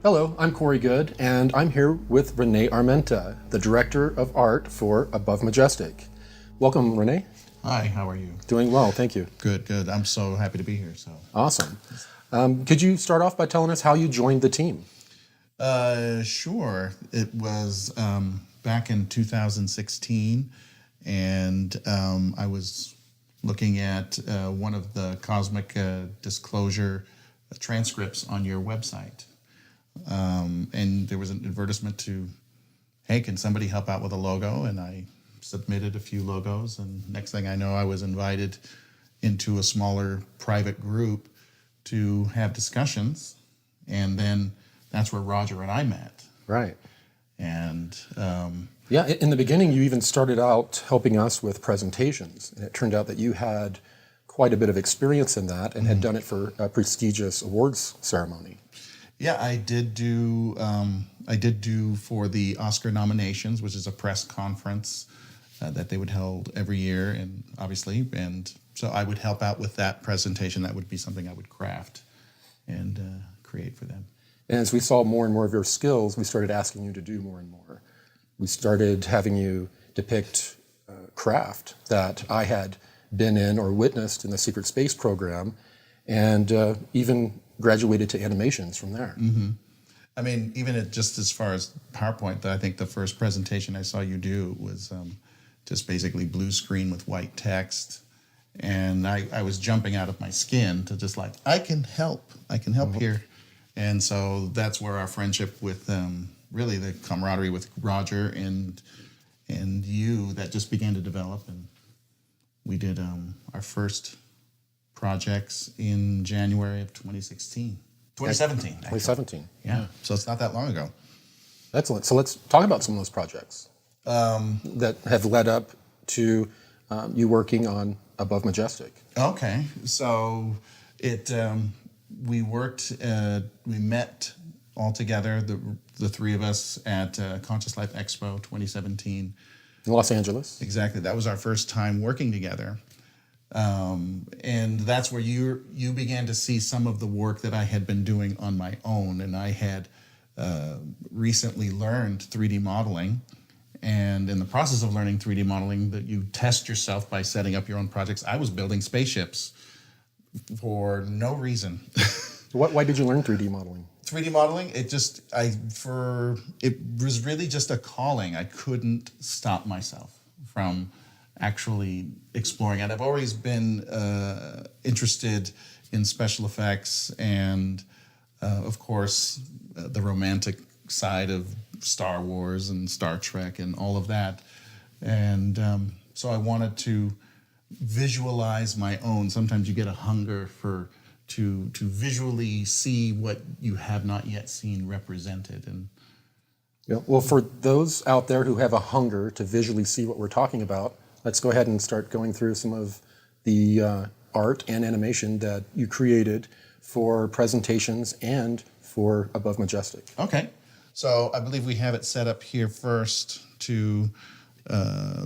Hello, I'm Corey Good, and I'm here with Rene Armenta, the Director of Art for Above Majestic. Welcome, Rene. Hi, how are you? Doing well, thank you. Good. I'm so happy to be here. Awesome. Could you start off by telling us how you joined the team? Sure. It was back in 2016, and I was looking at one of the cosmic disclosure transcripts on your website. And there was an advertisement to, hey, can somebody help out with a logo? And I submitted a few logos, and next thing I know, I was invited into a smaller private group to have discussions, and then that's where Roger and I met. Right. And yeah, in the beginning, you even started out helping us with presentations, and it turned out that you had quite a bit of experience in that and had done it for a prestigious awards ceremony. Yeah, I did do for the Oscar nominations, which is a press conference that they would hold every year, and obviously, and so I would help out with that presentation. That would be something I would craft and create for them. And as we saw more and more of your skills, we started asking you to do more and more. We started having you depict craft that I had been in or witnessed in the Secret Space program, and even graduated to animations from there. Mm-hmm. I mean, even just as far as PowerPoint, I think the first presentation I saw you do was just basically blue screen with white text. And I was jumping out of my skin to just like, I can help here. And so that's where our friendship with really the camaraderie with Roger and you that just began to develop. And we did our first projects in January of 2017. Actually. 2017. Yeah. So it's not that long ago. Excellent. So let's talk about some of those projects that have led up to you working on Above Majestic. Okay. So we met all together, the three of us at Conscious Life Expo 2017. In Los Angeles. Exactly. That was our first time working together. And that's where you began to see some of the work that I had been doing on my own. And I had recently learned 3D modeling. And in the process of learning 3D modeling, that you test yourself by setting up your own projects. I was building spaceships for no reason. Why did you learn 3D modeling? 3D modeling, it was really just a calling. I couldn't stop myself from actually exploring it. I've always been interested in special effects and, of course, the romantic side of Star Wars and Star Trek and all of that. And so I wanted to visualize my own. Sometimes you get a hunger to visually see what you have not yet seen represented. And yeah, well, for those out there who have a hunger to visually see what we're talking about, let's go ahead and start going through some of the art and animation that you created for presentations and for Above Majestic. Okay. So I believe we have it set up here first to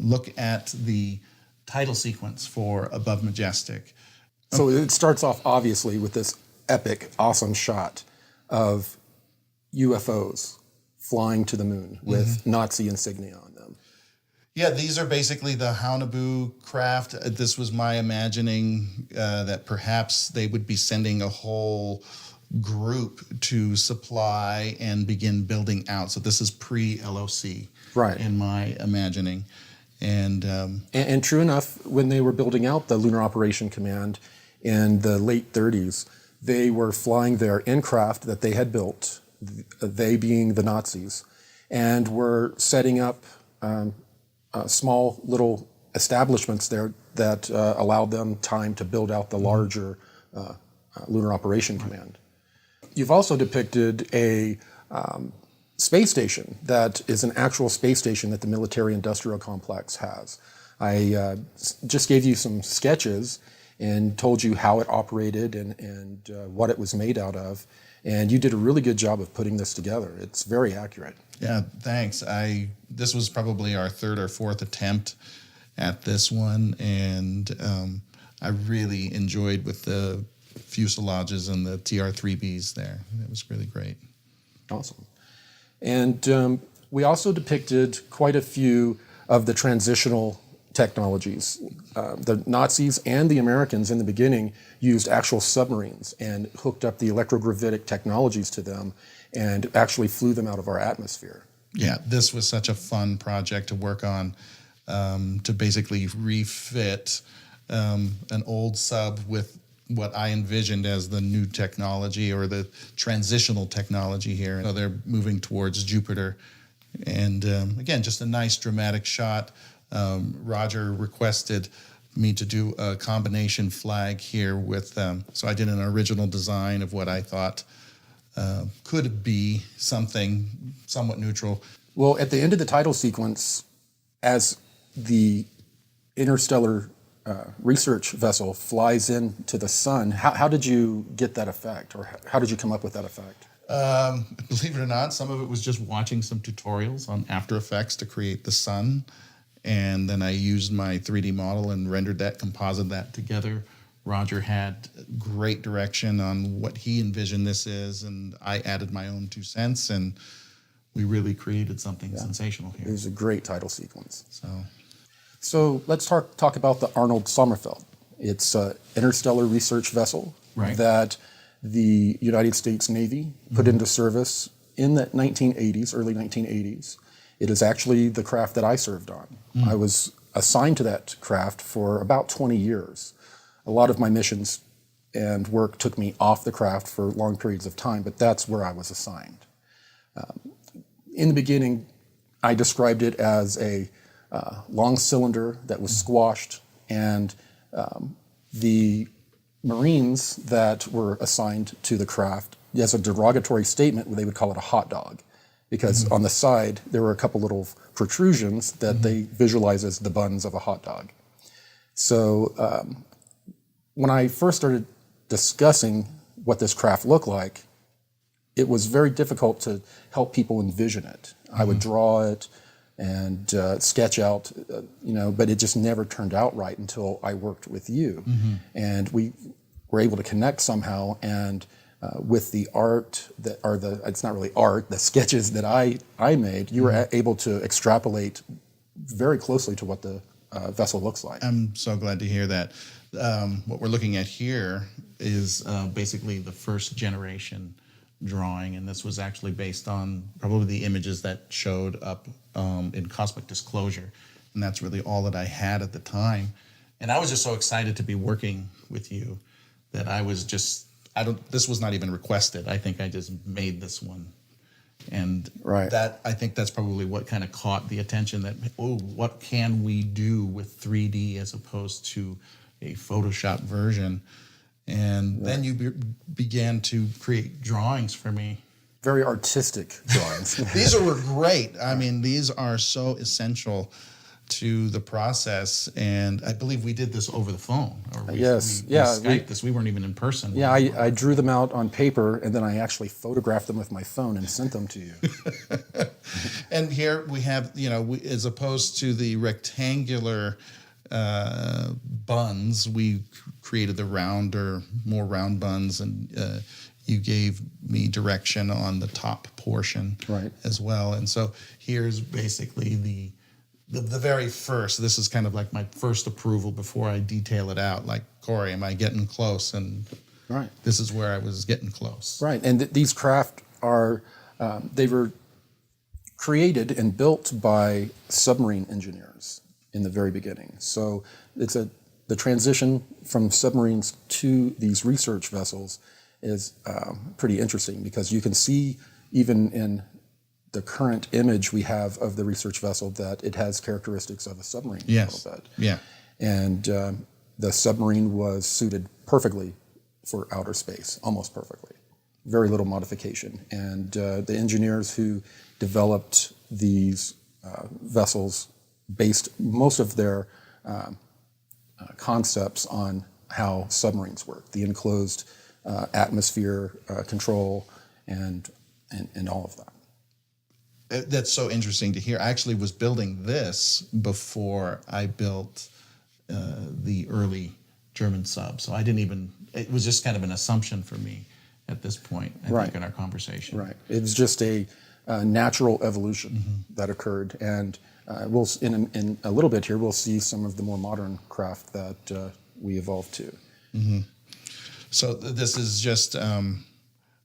look at the title sequence for Above Majestic. So it starts off, obviously, with this epic, awesome shot of UFOs flying to the moon with Nazi insignia on them. Yeah, these are basically the Haunebu craft. This was my imagining that perhaps they would be sending a whole group to supply and begin building out. So this is pre-LOC, right, in my imagining. And true enough, when they were building out the Lunar Operation Command in the late 30s, they were flying their in-craft that they had built, they being the Nazis, and were setting up small little establishments there that allowed them time to build out the larger Lunar Operation Command. You've also depicted a space station that is an actual space station that the military-industrial complex has. I just gave you some sketches and told you how it operated and what it was made out of, and you did a really good job of putting this together. It's very accurate. Yeah, thanks. This was probably our third or fourth attempt at this one, and I really enjoyed with the fuselages and the TR-3Bs there. It was really great. Awesome. And we also depicted quite a few of the transitional technologies. The Nazis and the Americans in the beginning used actual submarines and hooked up the electrogravitic technologies to them and actually flew them out of our atmosphere. Yeah, this was such a fun project to work on, to basically refit an old sub with what I envisioned as the new technology or the transitional technology here. So they're moving towards Jupiter. And again, just a nice dramatic shot. Roger requested me to do a combination flag here with them. So I did an original design of what I thought could be something somewhat neutral. Well, at the end of the title sequence, as the interstellar research vessel flies into the sun, how did you get that effect, or how did you come up with that effect? Believe it or not, some of it was just watching some tutorials on After Effects to create the sun. And then I used my 3D model and rendered that, composited that together. Roger had great direction on what he envisioned this is, and I added my own 2 cents, and we really created something sensational here. It was a great title sequence. So let's talk about the Arnold Sommerfeld. It's an interstellar research vessel that the United States Navy put into service in the 1980s, early 1980s. It is actually the craft that I served on. I was assigned to that craft for about 20 years. A lot of my missions and work took me off the craft for long periods of time, but that's where I was assigned. In the beginning, I described it as a long cylinder that was squashed, and the Marines that were assigned to the craft, as a derogatory statement, they would call it a hot dog, because on the side there were a couple little protrusions that they visualize as the buns of a hot dog. So when I first started discussing what this craft looked like, it was very difficult to help people envision it. I would draw it and sketch out, but it just never turned out right until I worked with you. And we were able to connect somehow, and with the art it's not really art, the sketches that I made, you were able to extrapolate very closely to what the vessel looks like. I'm so glad to hear that. What we're looking at here is basically the first generation drawing, and this was actually based on probably the images that showed up in Cosmic Disclosure, and that's really all that I had at the time. And I was just so excited to be working with you that I was just, this was not even requested. I think I just made this one. And that, I think that's probably what kind of caught the attention, that, what can we do with 3D as opposed to a Photoshop version? And then you began to create drawings for me. Very artistic drawings. These were great. I mean, these are so essential to the process. And I believe we did this over the phone. Or we Skyped this. We weren't even in person. Yeah, I drew them out on paper, and then I actually photographed them with my phone and sent them to you. And here we have, as opposed to the rectangular buns, we created the more round buns, and you gave me direction on the top portion as well. And so here's basically the very first. This is kind of like my first approval before I detail it out. Like, Corey, am I getting close? And this is where I was getting close. Right, and these craft are, they were created and built by submarine engineers in the very beginning. So it's the transition from submarines to these research vessels is pretty interesting, because you can see even in the current image we have of the research vessel that it has characteristics of a submarine a little bit. Yeah. And the submarine was suited perfectly for outer space, almost perfectly. Very little modification. And the engineers who developed these vessels based most of their concepts on how submarines work, the enclosed atmosphere control and all of that. That's so interesting to hear. I actually was building this before I built the early German sub, so I didn't even, it was just kind of an assumption for me. at this point, I Right. think, in our conversation. Right. It's just a natural evolution that occurred, and we'll in a little bit here we'll see some of the more modern craft that we evolved to. So this is just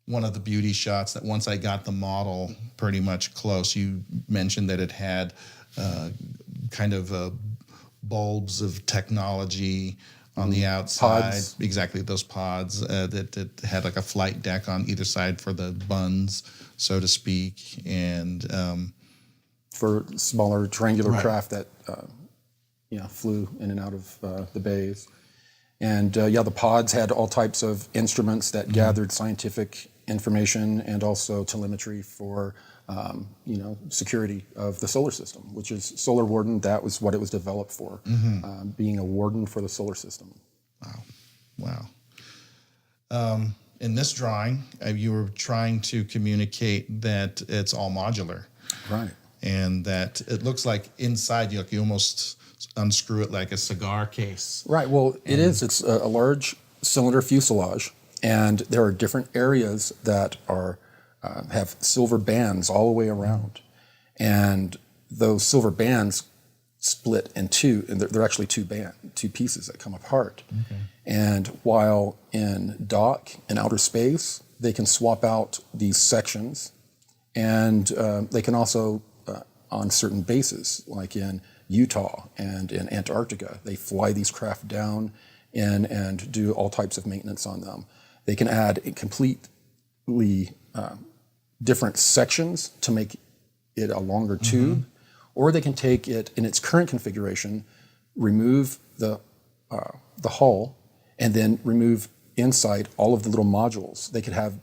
one of the beauty shots that once I got the model pretty much close, you mentioned that it had kind of bulbs of technology on the outside. Pods. Exactly, those pods that had like a flight deck on either side for the buns, so to speak, and For smaller triangular Right. craft that flew in and out of the bays. And the pods had all types of instruments that gathered scientific information and also telemetry for security of the solar system, which is Solar Warden. That was what it was developed for, being a warden for the solar system. Wow. In this drawing, you were trying to communicate that it's all modular. Right. And that it looks like inside you almost unscrew it like a cigar case. Right. Well, it is. It's a large cylinder fuselage, and there are different areas that are have silver bands all the way around, and those silver bands split in two, and they're actually two pieces that come apart. Okay. And while in dock and outer space, they can swap out these sections, and they can also on certain bases, like in Utah and in Antarctica, they fly these craft down in and do all types of maintenance on them. They can add a completely different sections to make it a longer tube, or they can take it in its current configuration, remove the hull, and then remove inside all of the little modules. They could have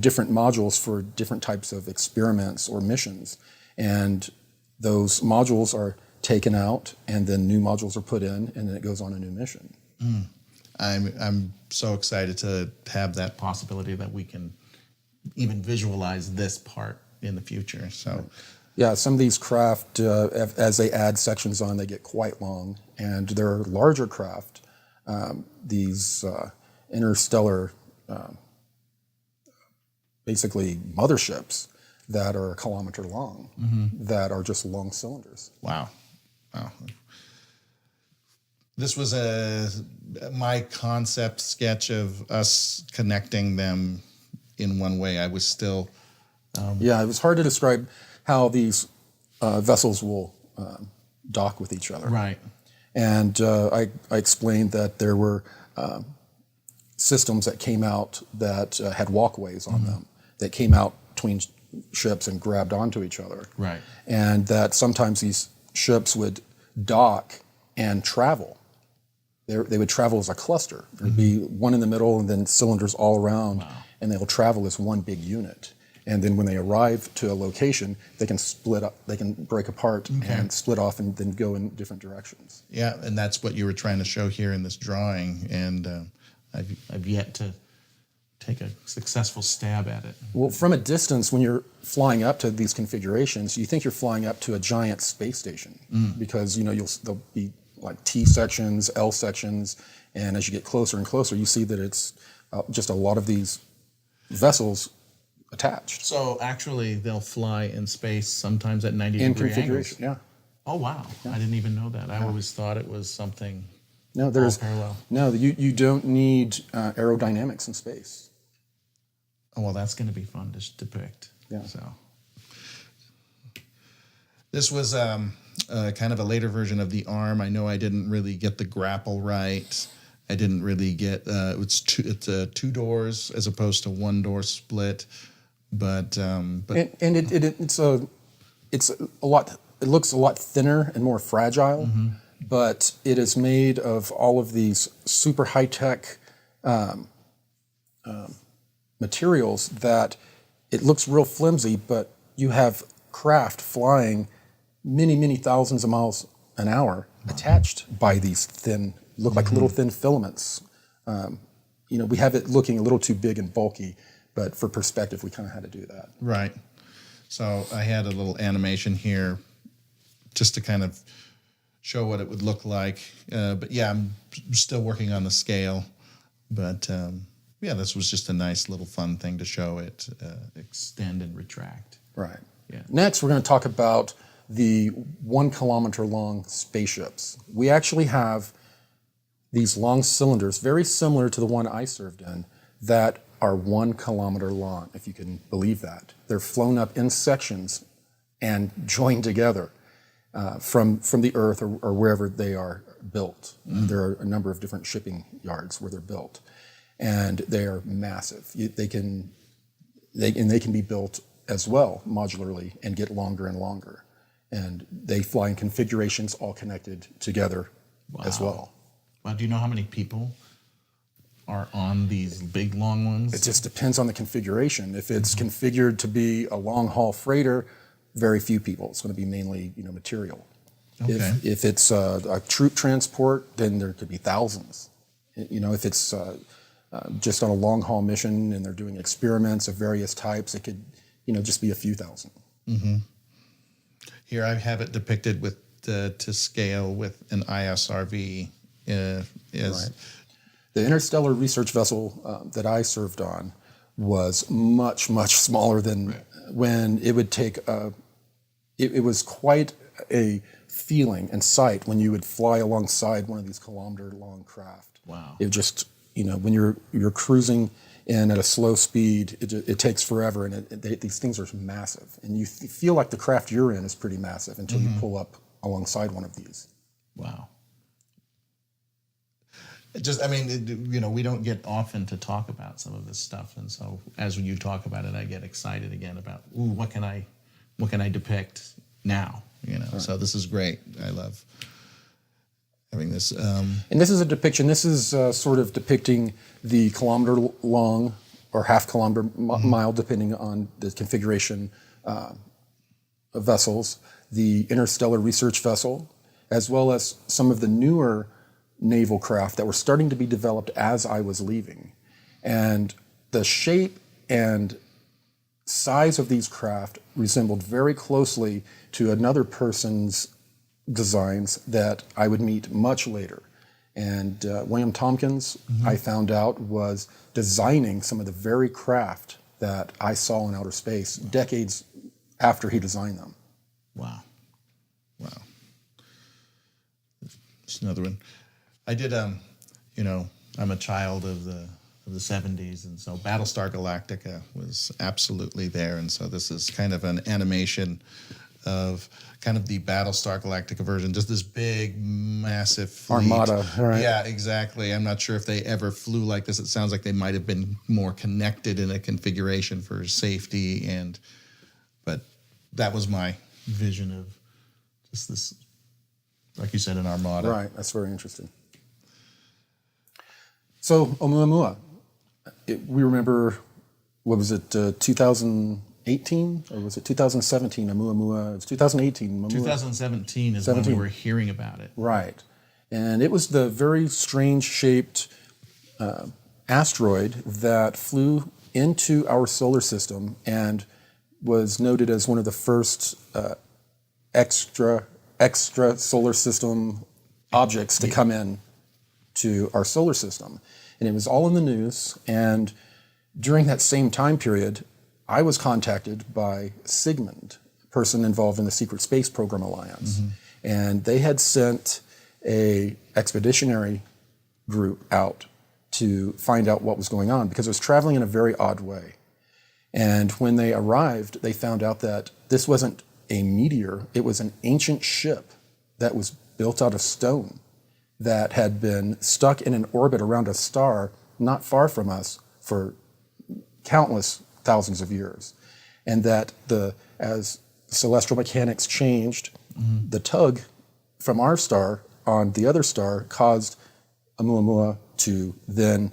different modules for different types of experiments or missions, and those modules are taken out, and then new modules are put in, and then it goes on a new mission. I'm so excited to have that possibility that we can even visualize this part in the future. So, yeah, some of these craft, as they add sections on, they get quite long, and there are larger craft, these interstellar, basically motherships that are a kilometer long, that are just long cylinders. wow. This was my concept sketch of us connecting them in one way. I was still... Yeah, it was hard to describe how these vessels will dock with each other. Right. And I explained that there were systems that came out that had walkways on them, that came out between ships and grabbed onto each other. Right. And that sometimes these ships would dock and travel. They would travel as a cluster. There'd be one in the middle and then cylinders all around, and they'll travel as one big unit. And then when they arrive to a location, they can split up, they can break apart and split off and then go in different directions. Yeah, and that's what you were trying to show here in this drawing, and I've yet to take a successful stab at it. Well, from a distance, when you're flying up to these configurations, you think you're flying up to a giant space station because there'll be like T sections, L sections, and as you get closer and closer, you see that it's just a lot of these vessels attached. So actually, they'll fly in space sometimes at 90 In degree configuration, angles. yeah. Oh wow! I didn't even know that. I always thought it was something. No, there's parallel. no. You don't need aerodynamics in space. Oh well, that's going to be fun to depict. Yeah. So this was kind of a later version of the arm. I know I didn't really get the grapple right. I didn't really get it's two doors as opposed to one door split. But it's a lot. It looks a lot thinner and more fragile, but it is made of all of these super high tech materials that it looks real flimsy. But you have craft flying many thousands of miles an hour attached by these thin, look like little thin filaments. We have it looking a little too big and bulky. But for perspective, we kind of had to do that. Right. So I had a little animation here just to kind of show what it would look like. But yeah, I'm still working on the scale. But yeah, this was just a nice little fun thing to show it extend and retract. Right. Yeah. Next, we're going to talk about the 1 kilometer long spaceships. We actually have these long cylinders, very similar to the one I served in, that are 1 kilometer long, if you can believe that. They're flown up in sections and joined together from the Earth or wherever they are built. There are a number of different shipping yards where they're built, and they are massive. They can be built as well modularly and get longer and longer, and they fly in configurations all connected together as well. Wow, do you know how many people are on these big long ones? It just depends on the configuration. If it's configured to be a long haul freighter, very few people. It's going to be mainly material. Okay. If it's a troop transport, then there could be thousands. If it's just on a long haul mission and they're doing experiments of various types, it could just be a few thousand. Mm-hmm. Here I have it depicted with to scale with an ISRV. Right. The interstellar research vessel that I served on was much, much smaller than when it would take it was quite a feeling and sight when you would fly alongside one of these kilometer-long craft. Wow. It just, when you're cruising in at a slow speed, it takes forever, and these things are massive. And you feel like the craft you're in is pretty massive until you pull up alongside one of these. Wow. We don't get often to talk about some of this stuff, and so as you talk about it, I get excited again about, what can I depict now? Right. So this is great. I love having this. And this is a depiction. This is sort of depicting the kilometer long or half kilometer mile, depending on the configuration of vessels. The interstellar research vessel, as well as some of the newer naval craft that were starting to be developed as I was leaving. And the shape and size of these craft resembled very closely to another person's designs that I would meet much later. And William Tompkins, I found out, was designing some of the very craft that I saw in outer space decades after he designed them. Wow. Just another one. I did, I'm a child of the 70s, and so Battlestar Galactica was absolutely there. And so this is kind of an animation of kind of the Battlestar Galactica version, just this big, massive fleet. Armada, right? Yeah, exactly. I'm not sure if they ever flew like this. It sounds like they might have been more connected in a configuration for safety, but that was my vision of just this, like you said, an armada. Right, that's very interesting. So Oumuamua, we remember, what was it, 2018? Or was it 2017, Oumuamua? It was 2018. 2017 is when we were hearing about it. Right. And it was the very strange-shaped asteroid that flew into our solar system and was noted as one of the first extra solar system objects to come in to our solar system. And it was all in the news. And during that same time period, I was contacted by Sigmund, a person involved in the Secret Space Program Alliance. And they had sent a expeditionary group out to find out what was going on, because it was traveling in a very odd way. And when they arrived, they found out that this wasn't a meteor, it was an ancient ship that was built out of stone that had been stuck in an orbit around a star not far from us for countless thousands of years. And that as celestial mechanics changed, the tug from our star on the other star caused Oumuamua to then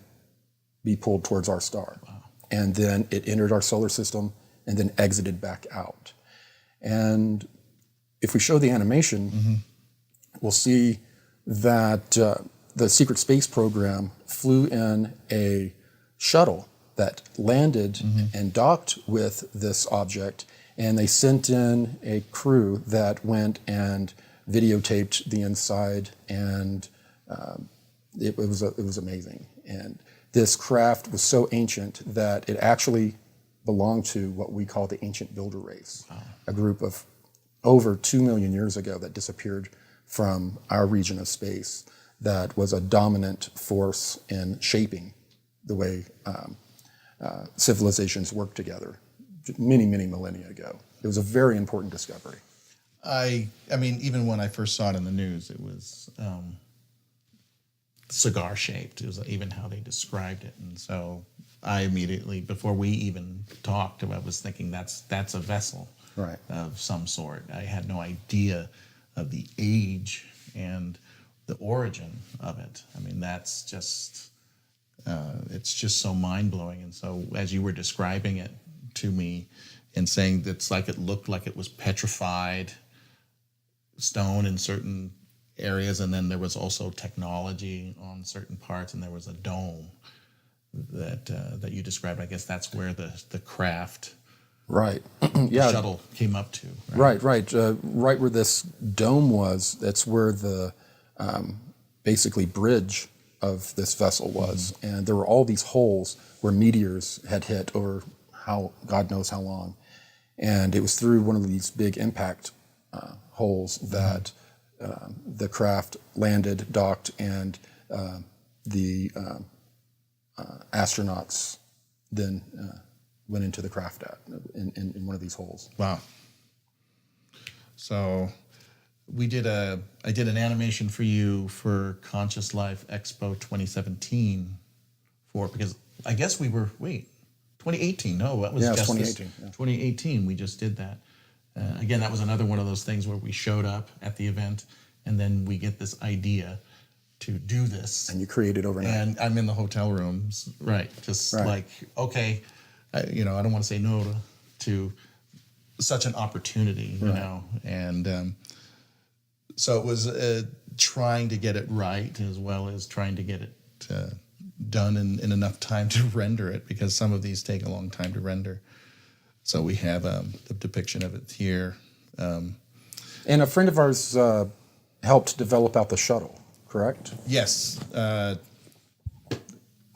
be pulled towards our star. Wow. And then it entered our solar system and then exited back out. And if we show the animation, we'll see that the Secret Space Program flew in a shuttle that landed and docked with this object, and they sent in a crew that went and videotaped the inside and it was amazing. And this craft was so ancient that it actually belonged to what we call the ancient builder race, a group of over 2 million years ago that disappeared from our region of space that was a dominant force in shaping the way civilizations work together many, many millennia ago. It was a very important discovery. I mean, even when I first saw it in the news, it was cigar shaped. It was even how they described it, and so I immediately, before we even talked, I was thinking that's a vessel, right, of some sort. I had no idea of the age and the origin of it. I mean, that's just it's just so mind blowing. And so, as you were describing it to me and saying that's like it looked like it was petrified stone in certain areas, and then there was also technology on certain parts, and there was a dome that you described. I guess that's where the craft, right, the shuttle came up to. Right, right where this dome was. That's where the basically bridge of this vessel was, and there were all these holes where meteors had hit over how God knows how long, and it was through one of these big impact holes that the craft landed, docked, and the astronauts then went into the craft in one of these holes. Wow. So I did an animation for you for Conscious Life Expo 2017 because I guess we were 2018. No, that was just 2018. Yeah. 2018. We just did that. Again, that was another one of those things where we showed up at the event, and then we get this idea to do this. And you create it overnight. And I'm in the hotel rooms, right? Just like, okay, I don't want to say no to such an opportunity, you know. And so it was trying to get it right as well as trying to get it done in enough time to render it, because some of these take a long time to render. So we have the depiction of it here. And a friend of ours helped develop out the shuttle, correct? Yes.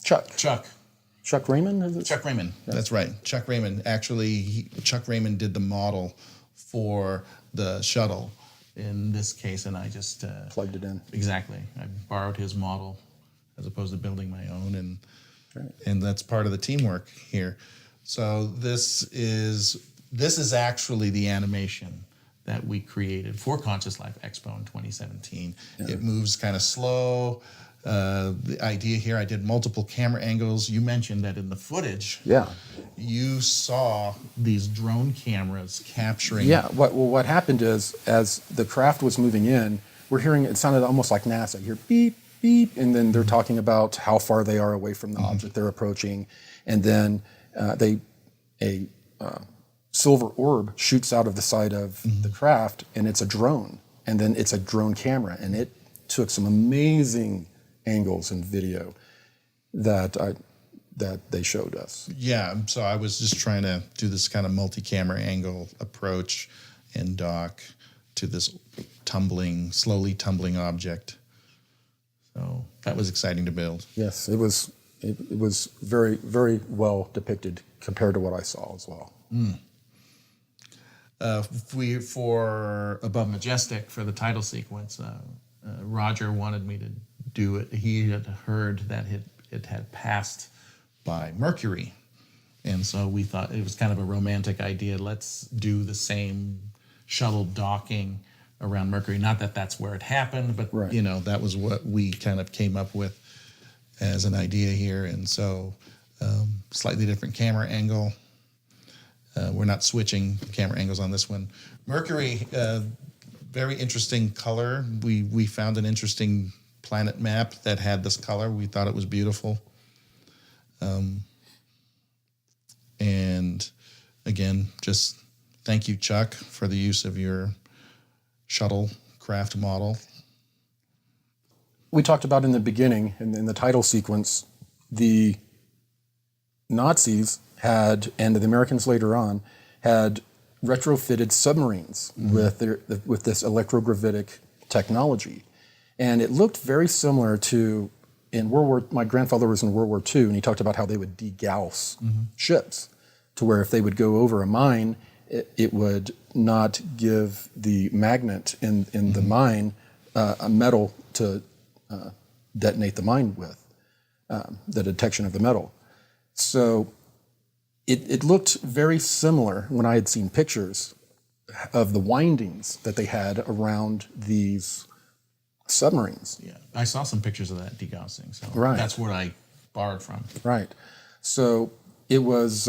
Chuck Raymond? Is it? Chuck Raymond, yeah. That's right. Chuck Raymond. Actually, Chuck Raymond did the model for the shuttle in this case, and I just plugged it in. Exactly. I borrowed his model as opposed to building my own, and that's part of the teamwork here. So this is actually the animation that we created for Conscious Life Expo in 2017. Yeah. It moves kind of slow. The idea here, I did multiple camera angles. You mentioned that in the footage, you saw these drone cameras capturing. Yeah, what happened is, as the craft was moving in, we're hearing, it sounded almost like NASA. You hear beep, beep, and then they're talking about how far they are away from the object they're approaching. And then a silver orb shoots out of the side of the craft, and it's a drone. And then it's a drone camera, and it took some amazing angles and video that they showed us. Yeah, so I was just trying to do this kind of multi-camera angle approach and dock to this slowly tumbling object. So that was exciting to build. Yes, it was very, very well depicted compared to what I saw as well. For Above Majestic, for the title sequence, Roger wanted me to do it. He had heard that it had passed by Mercury, and so we thought it was kind of a romantic idea. Let's do the same shuttle docking around Mercury. Not that that's where it happened, but that was what we kind of came up with as an idea here. And so slightly different camera angle. We're not switching camera angles on this one. Mercury, very interesting color. We found an interesting planet map that had this color. We thought it was beautiful. And again, just thank you, Chuck, for the use of your shuttle craft model. We talked about in the beginning, in the title sequence, the Nazis had, and the Americans later on, had retrofitted submarines with this electrogravitic technology. And it looked very similar to in World War, my grandfather was in World War II, and he talked about how they would degauss ships, to where if they would go over a mine, it would not give the magnet in the mine a metal to detonate the mine with, the detection of the metal. So it looked very similar when I had seen pictures of the windings that they had around these submarines. Yeah, I saw some pictures of that degaussing, so Right. that's what I borrowed from. Right. So it was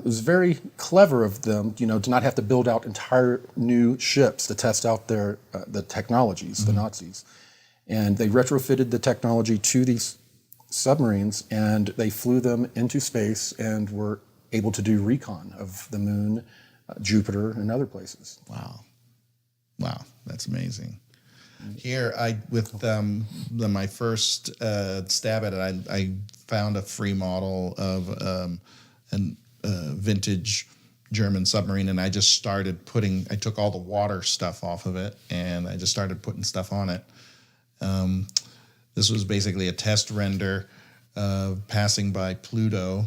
very clever of them, to not have to build out entire new ships to test out the technologies, the Nazis. And they retrofitted the technology to these submarines, and they flew them into space and were able to do recon of the moon, Jupiter, and other places. Wow, that's amazing. Here, my first stab at it, I found a free model of a vintage German submarine, and I just started I took all the water stuff off of it, and I just started putting stuff on it. This was basically a test render passing by Pluto.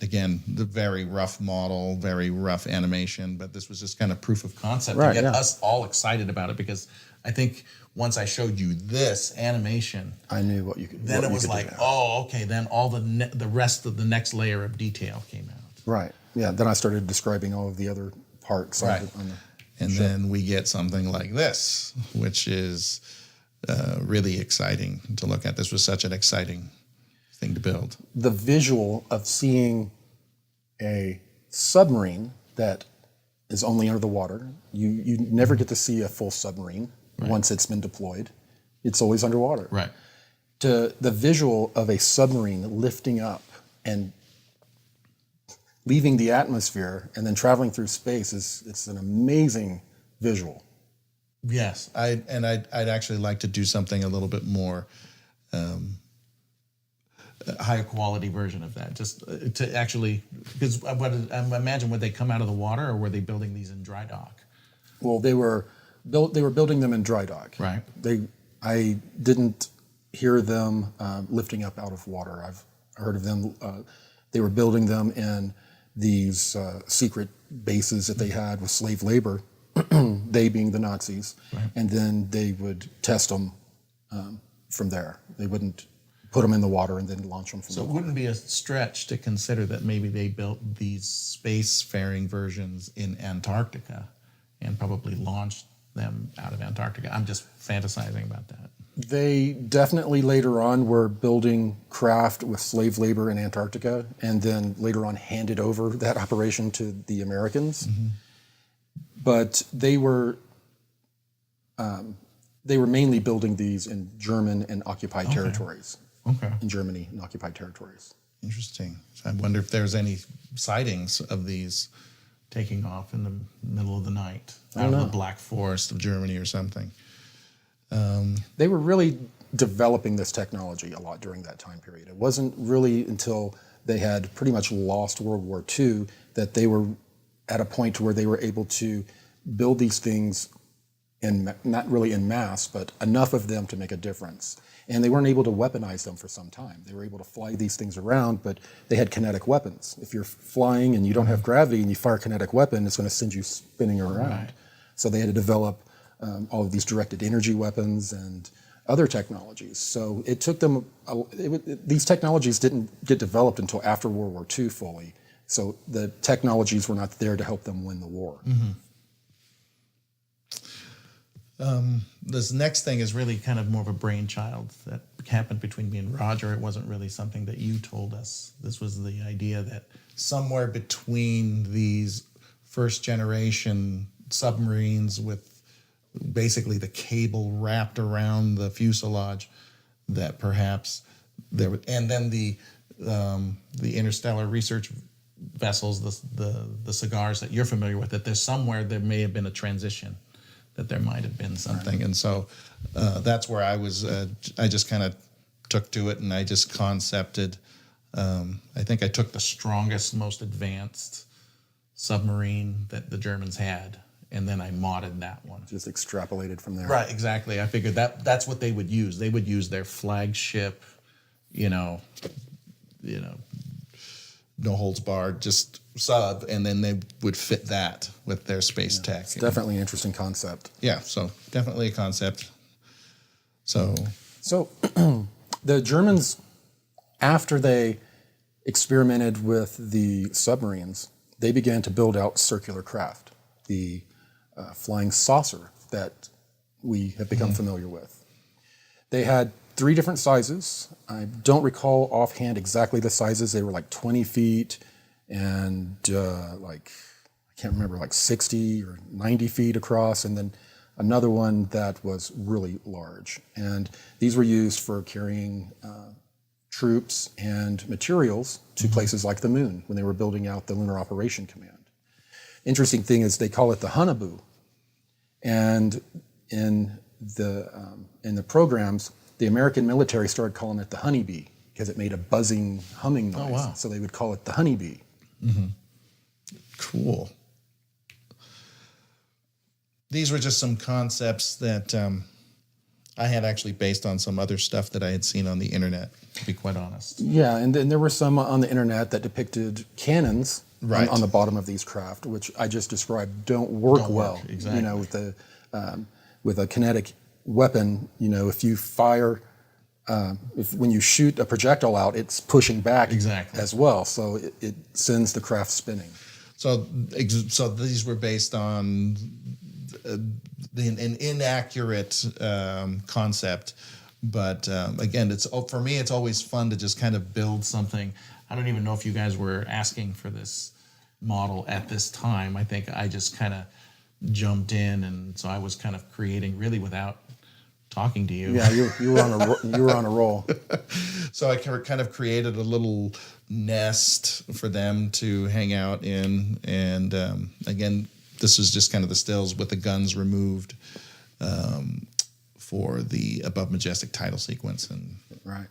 Again, the very rough model, very rough animation, but this was just kind of proof of concept to get us all excited about it, because I think once I showed you this animation, I knew what you could. Then it was like, oh, okay. Then all the rest of the next layer of detail came out. Right. Yeah. Then I started describing all of the other parts. Right. And then we get something like this, which is really exciting to look at. This was such an exciting thing to build. The visual of seeing a submarine that is only under the water. You never get to see a full submarine once it's been deployed. It's always underwater. Right. The visual of a submarine lifting up and leaving the atmosphere and then traveling through space it's an amazing visual. Yes, I'd actually like to do something a little bit more higher quality version of that, just to actually, because I imagine, would they come out of the water, or were they building these in dry dock? Well, they were building them in dry dock. Right. I didn't hear them lifting up out of water. I've heard of them. They were building them in these secret bases that they had with slave labor, they being the Nazis, and then they would test them from there. They wouldn't put them in the water and then launch them from the water. So it wouldn't be a stretch to consider that maybe they built these spacefaring versions in Antarctica and probably launched them out of Antarctica. I'm just fantasizing about that. They definitely later on were building craft with slave labor in Antarctica, and then later on handed over that operation to the Americans. But they were mainly building these in German and occupied territories. Okay. In Germany and occupied territories. Interesting. So I wonder if there's any sightings of these taking off in the middle of the night out of the Black Forest of Germany or something. They were really developing this technology a lot during that time period. It wasn't really until they had pretty much lost World War II that they were at a point where they were able to build these things, not really in mass, but enough of them to make a difference. And they weren't able to weaponize them for some time. They were able to fly these things around, but they had kinetic weapons. If you're flying and you don't have gravity and you fire a kinetic weapon, it's going to send you spinning around. Right. So they had to develop all of these directed energy weapons and other technologies. So it took them, these technologies didn't get developed until after World War II fully. So the technologies were not there to help them win the war. This next thing is really kind of more of a brainchild that happened between me and Roger. It wasn't really something that you told us. This was the idea that somewhere between these first generation submarines with basically the cable wrapped around the fuselage, that perhaps there, and then the interstellar research vessels, the cigars that you're familiar with, that there's somewhere there may have been a transition, that there might have been something. Right. And so that's where I was, I just kind of took to it, and I just concepted, I think I took the strongest, most advanced submarine that the Germans had and then I modded that one. Just extrapolated from there. Right, exactly. I figured that's what they would use. They would use their flagship, you know, no holds barred, just sub, and then they would fit that with their space tech. It's definitely an interesting concept. Yeah, so definitely a concept. So the Germans, after they experimented with the submarines, they began to build out circular craft, the flying saucer that we have become familiar with. They had 3 different sizes. I don't recall offhand exactly the sizes. They were like 20 feet and I can't remember, like 60 or 90 feet across, and then another one that was really large. And these were used for carrying troops and materials to places like the moon when they were building out the Lunar Operation Command. Interesting thing is they call it the Hunneboo. And in the programs, the American military started calling it the honeybee because it made a buzzing, humming noise. Oh, wow. So they would call it the honeybee. Cool. These were just some concepts that I had actually based on some other stuff that I had seen on the internet, to be quite honest. Yeah, and then there were some on the internet that depicted cannons Right. on the bottom of these craft, which I just described don't work well. exactly. With a kinetic weapon, if you fire, when you shoot a projectile out, it's pushing back Exactly. as well. So it sends the craft spinning. So these were based on an inaccurate concept, but again, for me, it's always fun to just kind of build something. I don't even know if you guys were asking for this model at this time. I think I just kind of jumped in, and so I was kind of creating really without talking to you. Yeah, you were on a roll. So I kind of created a little nest for them to hang out in, and again, this is just kind of the stills with the guns removed for the Above Majestic title sequence. And right.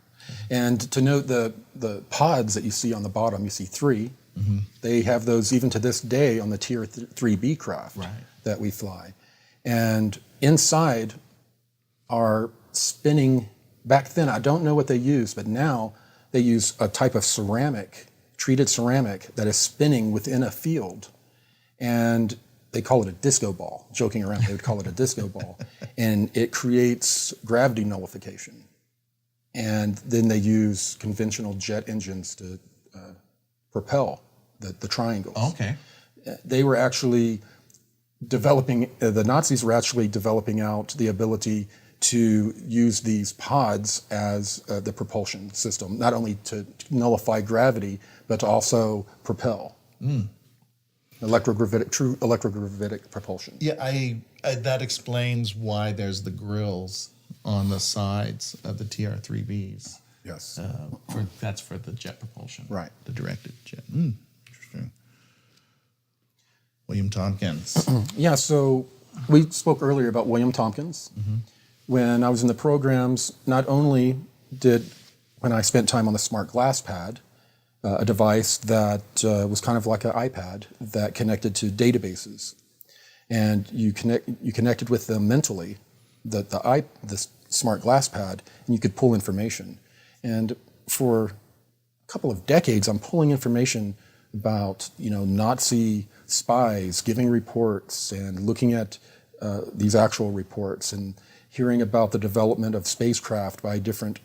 And to note the pods that you see on the bottom, you see 3. They have those even to this day on the Tier 3B craft that we fly. And inside are spinning, back then, I don't know what they use, but now they use a type of ceramic, treated ceramic, that is spinning within a field. And they call it a disco ball. Joking around, they would call it a disco ball. And it creates gravity nullification. And then they use conventional jet engines to propel the triangles. okay, They were actually developing, the Nazis were actually developing out the ability to use these pods as the propulsion system, not only to nullify gravity, but to also propel. True electrogravitic propulsion. yeah, I that explains why there's the grills on the sides of the TR-3Bs. Yes. That's for the jet propulsion. Right. The directed jet. Interesting. William Tompkins. Yeah, so we spoke earlier about William Tompkins. When I was in the programs, not only when I spent time on the Smart Glass Pad, a device that was kind of like an iPad that connected to databases, and you connected with them mentally, the Smart Glass Pad, and you could pull information. And for a couple of decades, I'm pulling information about Nazi spies giving reports and looking at these actual reports and hearing about the development of spacecraft by different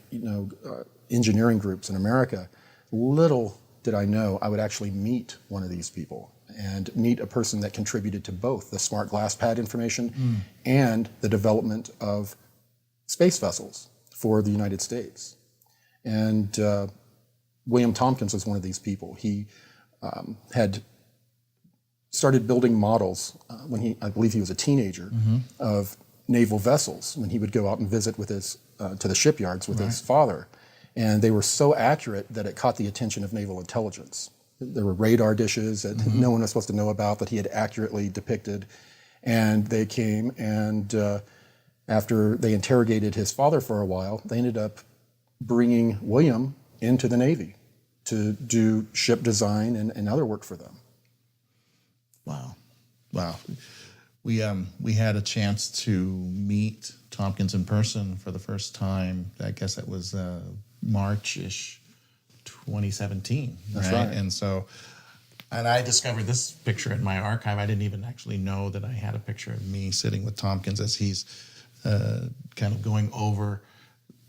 engineering groups in America. Little did I know I would actually meet one of these people and meet a person that contributed to both the Smart Glass Pad information and the development of space vessels for the United States. And William Tompkins was one of these people. He had started building models when I believe he was a teenager, of naval vessels when he would go out and visit with to the shipyards with his father. And they were so accurate that it caught the attention of naval intelligence. There were radar dishes that no one was supposed to know about that he had accurately depicted. And they came, and after they interrogated his father for a while, they ended up bringing William into the Navy to do ship design and other work for them. Wow. we had a chance to meet Tompkins in person for the first time. I guess it was March-ish 2017. That's right. And I discovered this picture in my archive. I didn't even actually know that I had a picture of me sitting with Tompkins as he's kind of going over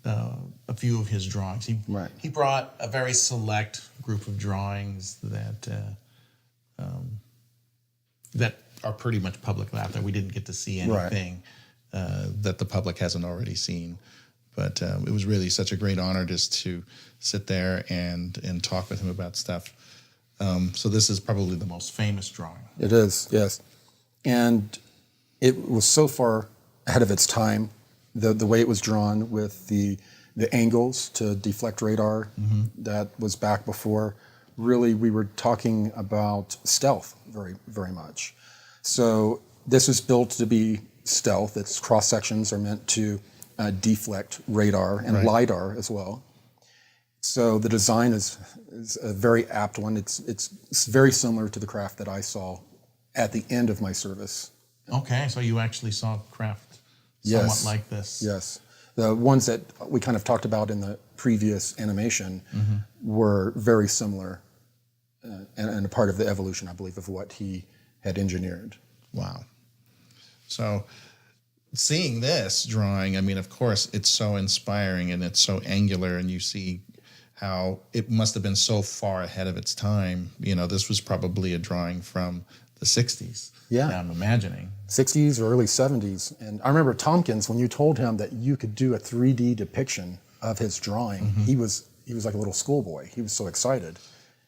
a few of his drawings. He brought a very select group of drawings that are pretty much publicly out there. We didn't get to see anything that the public hasn't already seen. But it was really such a great honor just to sit there and talk with him about stuff. So this is probably the most famous drawing. It is, yes. And it was so far ahead of its time, the way it was drawn with the angles to deflect radar that was back before. Really, we were talking about stealth very, very much. So this was built to be stealth. Its cross sections are meant to deflect radar and LiDAR as well. So the design is a very apt one. It's very similar to the craft that I saw at the end of my service. Okay, so you actually saw craft somewhat like this. Yes. The ones that we kind of talked about in the previous animation were very similar and a part of the evolution, I believe, of what he had engineered. Wow. So seeing this drawing, I mean, of course, it's so inspiring and it's so angular, and you see how it must have been so far ahead of its time. You know, this was probably a drawing from the 60s. Yeah. I'm imagining. 60s or early 70s. And I remember Tompkins, when you told him that you could do a 3D depiction of his drawing, he was like a little schoolboy. He was so excited.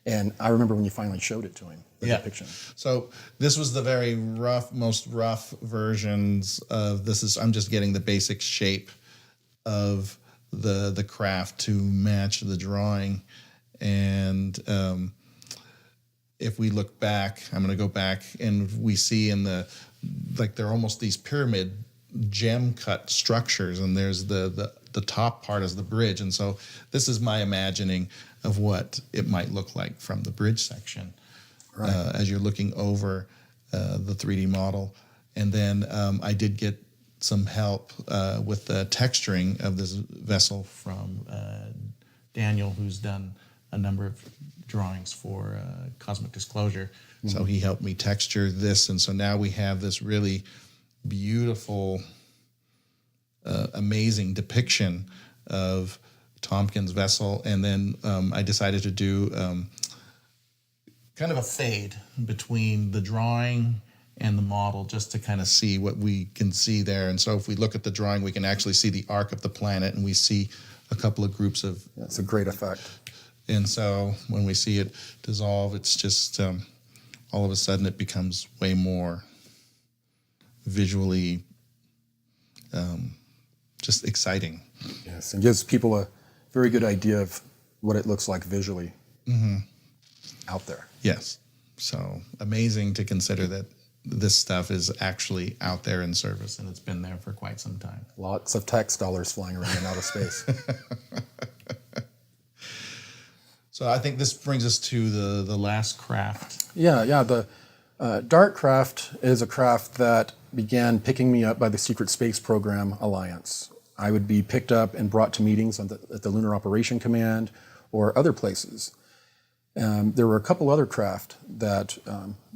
And I remember when you finally showed it to him, the depiction. So this was the very most rough versions of this. I'm just getting the basic shape of the craft to match the drawing. And if we look back, I'm going to go back, and we see in they're almost these pyramid gem cut structures, and there's the top part is the bridge. And so this is my imagining of what it might look like from the bridge section as you're looking over the 3D model. And then I did get some help with the texturing of this vessel from Daniel, who's done a number of drawings for Cosmic Disclosure. So he helped me texture this. And so now we have this really beautiful, amazing depiction of Tompkins' vessel. And then I decided to do kind of a fade between the drawing and the model, just to kind of see what we can see there. And so if we look at the drawing, we can actually see the arc of the planet, and we see a couple of groups of... It's a great effect. And so when we see it dissolve, it's just all of a sudden it becomes way more visually just exciting. Yes, and gives people a very good idea of what it looks like visually out there. Yes. So amazing to consider that this stuff is actually out there in service, and it's been there for quite some time. Lots of tax dollars flying around in outer space. So I think this brings us to the last craft. Yeah. The Dart craft is a craft that began picking me up by the Secret Space Program Alliance. I would be picked up and brought to meetings at the Lunar Operation Command or other places. There were a couple other craft that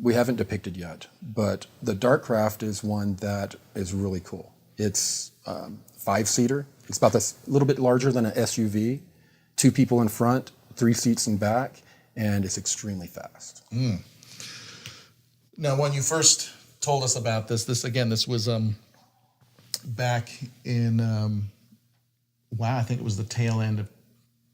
we haven't depicted yet, but the Dart craft is one that is really cool. It's 5-seater. It's about a little bit larger than an SUV. 2 people in front, 3 seats in back, and it's extremely fast. Now, when you first told us about this was back in, I think it was the tail end of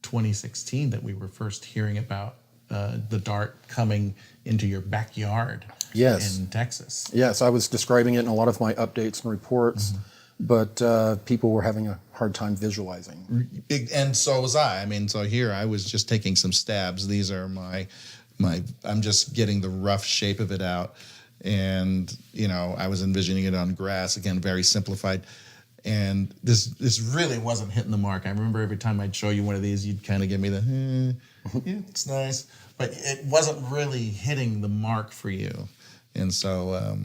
2016 that we were first hearing about the Dart coming into your backyard in Texas. Yes, I was describing it in a lot of my updates and reports, but people were having a hard time visualizing. And so was I. I mean, so here I was just taking some stabs. These are my I'm just getting the rough shape of it out. And, I was envisioning it on grass, again, very simplified. And this really wasn't hitting the mark. I remember every time I'd show you one of these, you'd kind of give me the, yeah, it's nice. But it wasn't really hitting the mark for you. And so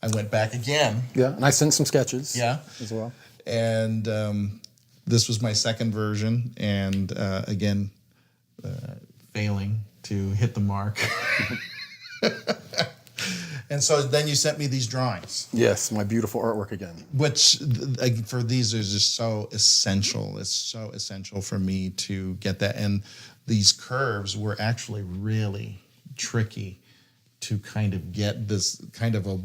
I went back again. Yeah, and I sent some sketches. Yeah. As well. And this was my second version, and again, failing to hit the mark. And so then you sent me these drawings. Yes, my beautiful artwork again. Which, for these, is just so essential. It's so essential for me to get that. And these curves were actually really tricky to kind of get this kind of a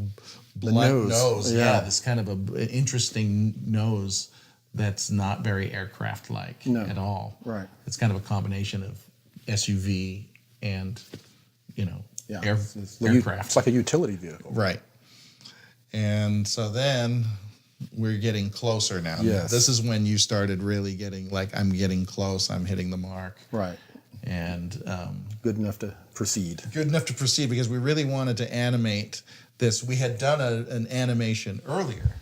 blunt nose. Yeah, this kind of an interesting nose that's not very aircraft-like at all. Right. It's kind of a combination of SUV and, aircraft. It's like a utility vehicle. Right. And so then we're getting closer now. Yes. This is when you started really getting, like, I'm getting close, I'm hitting the mark. Right. And good enough to proceed. Good enough to proceed, because we really wanted to animate this. We had done an animation earlier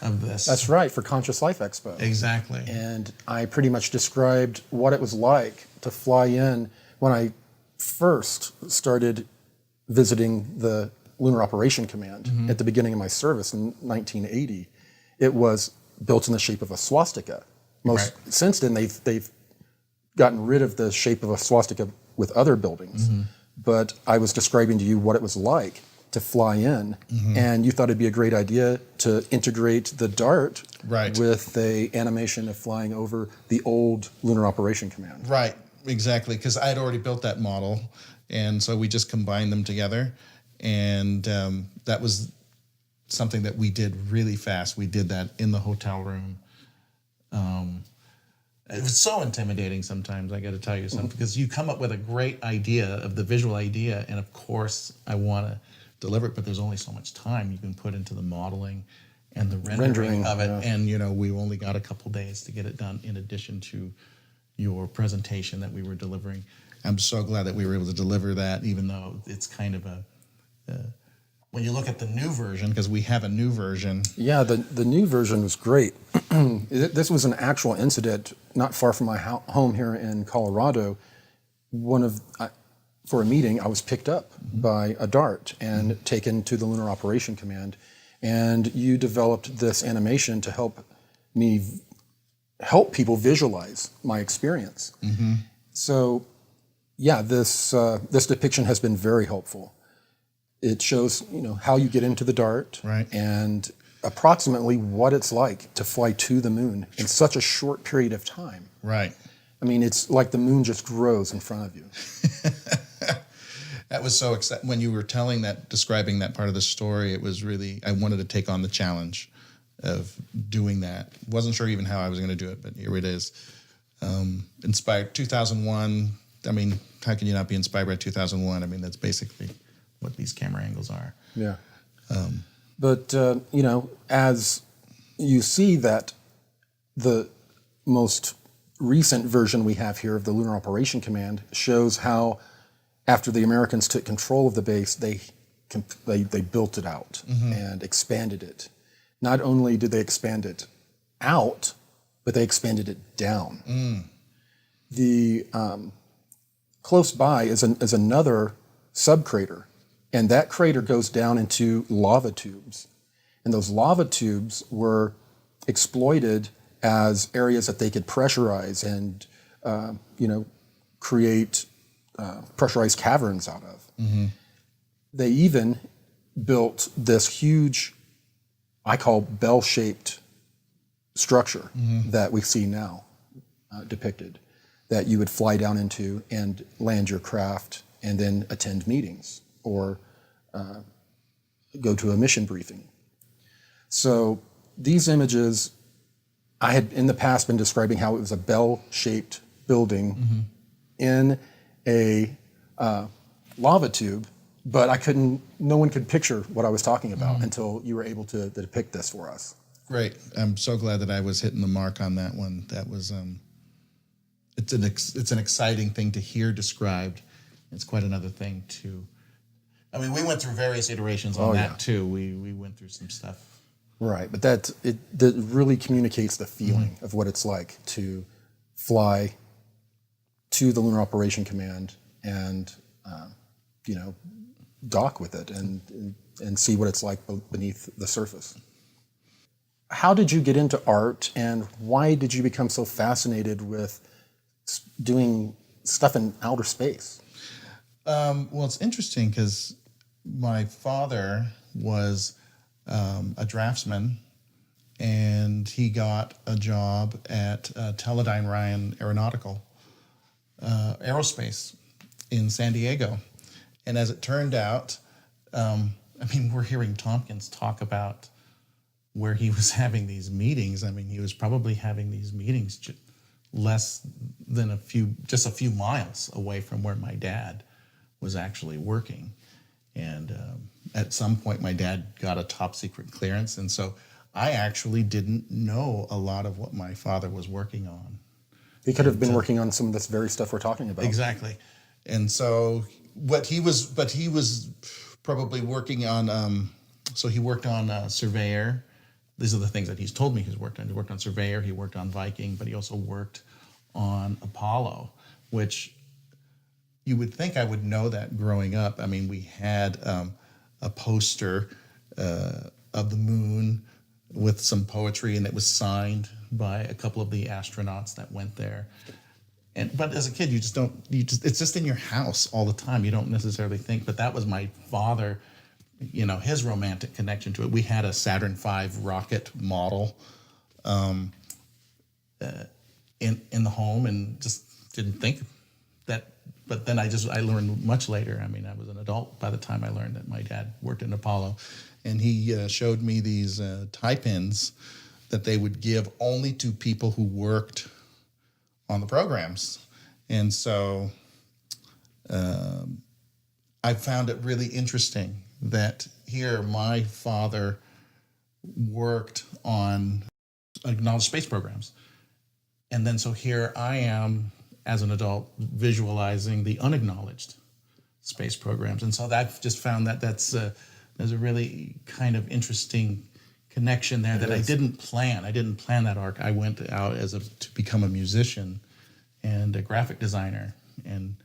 of this. That's right, for Conscious Life Expo. Exactly. And I pretty much described what it was like to fly in when I first started visiting the Lunar Operation Command at the beginning of my service in 1980. It was built in the shape of a swastika. Since then, they've gotten rid of the shape of a swastika with other buildings. But I was describing to you what it was like to fly in, and you thought it'd be a great idea to integrate the Dart with the animation of flying over the old Lunar Operation Command. Right, exactly, because I had already built that model, and so we just combined them together, and that was something that we did really fast. We did that in the hotel room. It was so intimidating sometimes, I got to tell you something, because you come up with a great idea of the visual idea, and of course I want to deliver it, but there's only so much time you can put into the modeling and the rendering of it. Yeah. And, we only got a couple days to get it done, in addition to your presentation that we were delivering. I'm so glad that we were able to deliver that, even though it's kind of when you look at the new version, because we have a new version. Yeah, the new version was great. This was an actual incident not far from my home here in Colorado. For a meeting, I was picked up by a Dart and taken to the Lunar Operation Command. And you developed this animation to help people visualize my experience. So, yeah, this depiction has been very helpful. It shows, how you get into the Dart, and approximately what it's like to fly to the moon in such a short period of time. Right. I mean, it's like the moon just grows in front of you. That was so exciting. When you were describing that part of the story, it was really, I wanted to take on the challenge of doing that. Wasn't sure even how I was going to do it, but here it is. Inspired 2001. I mean, how can you not be inspired by 2001? I mean, that's basically what these camera angles are. Yeah. But, as you see that the most recent version we have here of the Lunar Operation Command shows how, after the Americans took control of the base, they built it out and expanded it. Not only did they expand it out, but they expanded it down. The close by is another subcrater, and that crater goes down into lava tubes. And those lava tubes were exploited as areas that they could pressurize and, create pressurized caverns out of. They even built this huge, I call bell-shaped structure that we see now depicted, that you would fly down into and land your craft and then attend meetings or go to a mission briefing. So these images, I had in the past been describing how it was a bell-shaped building in a lava tube, but no one could picture what I was talking about until you were able to depict this for us. Great. I'm so glad that I was hitting the mark on that one. That was, it's an exciting thing to hear described. It's quite another thing we went through various iterations on that too. We went through some stuff. Right, but that really communicates the feeling of what it's like to fly to the Lunar Operation Command and, dock with it and see what it's like beneath the surface. How did you get into art, and why did you become so fascinated with doing stuff in outer space? Well, it's interesting because my father was a draftsman, and he got a job at Teledyne Ryan Aerospace in San Diego. And as it turned out, we're hearing Tompkins talk about where he was having these meetings. I mean, he was probably having these meetings less than a few miles away from where my dad was actually working. And at some point, my dad got a top secret clearance. And so I actually didn't know a lot of what my father was working on. He could have been working on some of this very stuff we're talking about. Exactly. And so he was probably working on, so he worked on Surveyor. These are the things that he's told me he's worked on. He worked on Surveyor, he worked on Viking, but he also worked on Apollo, which you would think I would know that growing up. I mean, we had a poster of the moon with some poetry, and it was signed by a couple of the astronauts that went there. But as a kid, it's just in your house all the time. You don't necessarily think, but that was my father, his romantic connection to it. We had a Saturn V rocket model in the home, and just didn't think that. But then I learned much later. I mean, I was an adult by the time I learned that my dad worked in Apollo, and he showed me these tie pins that they would give only to people who worked on the programs. And so I found it really interesting that here my father worked on acknowledged space programs. And then so here I am as an adult visualizing the unacknowledged space programs. And so I've just found that there's a really kind of interesting connection there that I didn't plan. I didn't plan that arc. I went out to become a musician and a graphic designer, and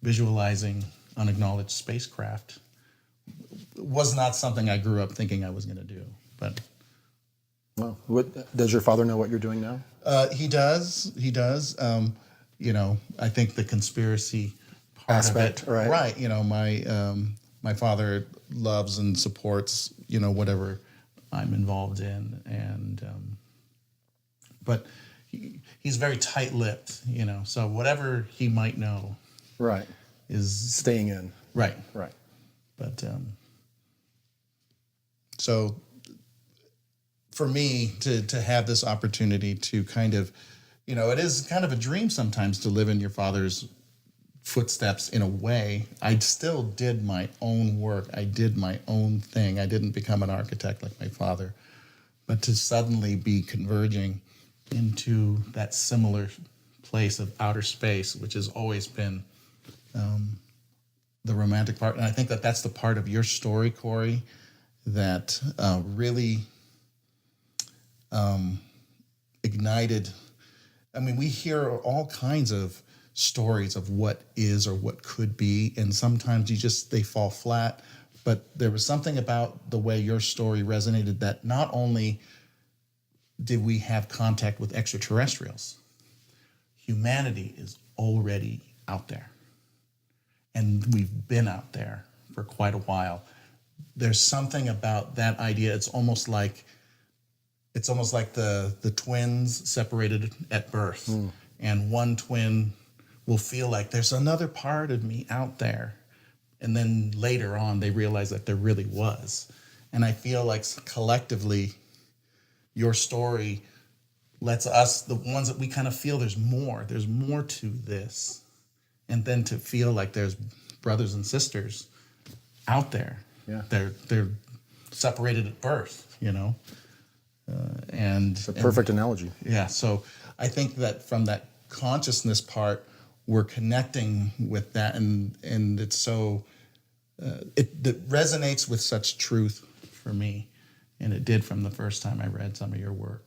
visualizing unacknowledged spacecraft was not something I grew up thinking I was going to do. But well, does your father know what you're doing now? He does. I think the conspiracy part aspect, of it, right? My father loves and supports whatever I'm involved in, and but he's very tight-lipped, so whatever he might know, right, is staying in, right. But so for me to have this opportunity to kind of, it is kind of a dream sometimes to live in your father's footsteps in a way. I still did my own work. I did my own thing. I didn't become an architect like my father, but to suddenly be converging into that similar place of outer space, which has always been the romantic part. And I think that that's the part of your story, Corey, that really ignited. I mean, we hear all kinds of stories of what is or what could be, and sometimes they fall flat. But there was something about the way your story resonated that not only did we have contact with extraterrestrials, humanity is already out there. And we've been out there for quite a while. There's something about that idea. It's almost like the twins separated at birth, and one twin will feel like there's another part of me out there. And then later on, they realize that there really was. And I feel like collectively, your story lets us, the ones that we kind of feel there's more to this. And then to feel like there's brothers and sisters out there. Yeah. They're separated at birth, and it's a perfect analogy. Yeah. So I think that from that consciousness part, we're connecting with that, and it's so it resonates with such truth for me, and it did from the first time I read some of your work,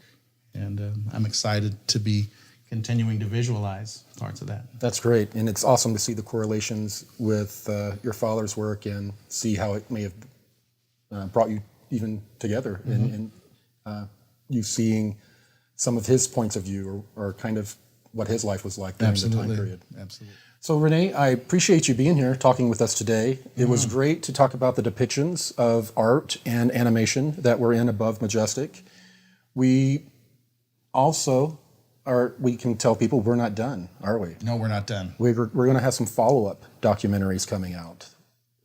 and I'm excited to be continuing to visualize parts of that. That's great, and it's awesome to see the correlations with your father's work and see how it may have brought you even together, and you seeing some of his points of view or kind of what his life was like during the time period. Absolutely. So Rene, I appreciate you being here talking with us today. It was great to talk about the depictions of art and animation that were in Above Majestic. We also we can tell people we're not done, are we? No, we're not done. We're going to have some follow-up documentaries coming out.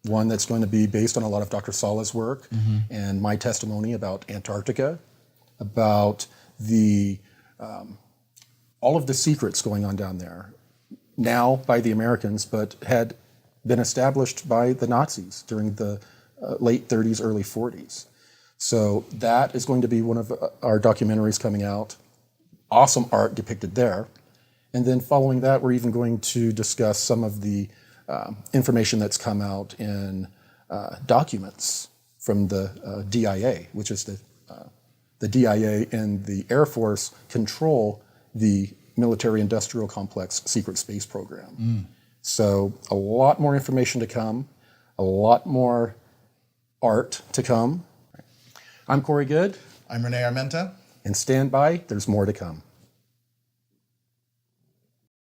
One that's going to be based on a lot of Dr. Sala's work and my testimony about Antarctica, about the all of the secrets going on down there, now by the Americans, but had been established by the Nazis during the late 30s, early 40s. So that is going to be one of our documentaries coming out. Awesome art depicted there. And then following that, we're even going to discuss some of the information that's come out in documents from the DIA, which is the DIA and the Air Force control the military-industrial complex secret space program. So a lot more information to come, a lot more art to come. I'm Corey Good. I'm Rene Armenta. And stand by, there's more to come.